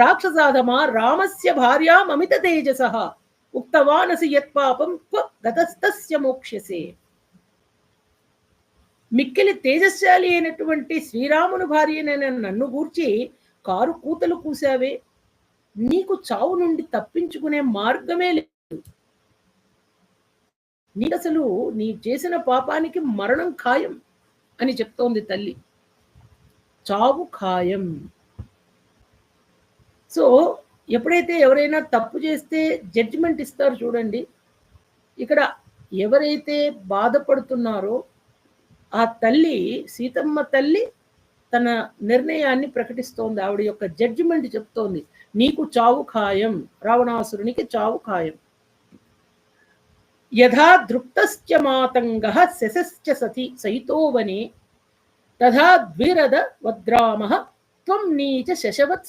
రాక్షసాధమా రామస్య భార్యామమిత తేజసః ఉక్తవానసి యత్పాపం క్వ గతస్తస్య మోక్ష్యసే. మిక్కిలి తేజస్శాలి అయినటువంటి శ్రీరాముని భార్యనైన నన్ను గూర్చి కారు కూతలు కూసావే, నీకు చావు నుండి తప్పించుకునే మార్గమే లేదు. నీకసలు నీ చేసిన పాపానికి మరణం ఖాయం అని చెప్తోంది తల్లి. చావు ఖాయం. సో ఎప్పుడైతే ఎవరైనా తప్పు చేస్తే జడ్జిమెంట్ ఇస్తారు చూడండి, ఇక్కడ ఎవరైతే బాధపడుతున్నారో ఆ తల్లి, సీతమ్మ తల్లి తన నిర్ణయాన్ని ప్రకటిస్తోంది. ఆవిడ యొక్క జడ్జిమెంట్ చెప్తోంది, నీకు చావు ఖాయం, రావణాసురునికి చావు ఖాయం. యథా దృప్తశ్చ మాతంగః శశశ్చ సతి సహితో వనే తథా ద్విరద వద్రామః త్వం నీచ శశవత్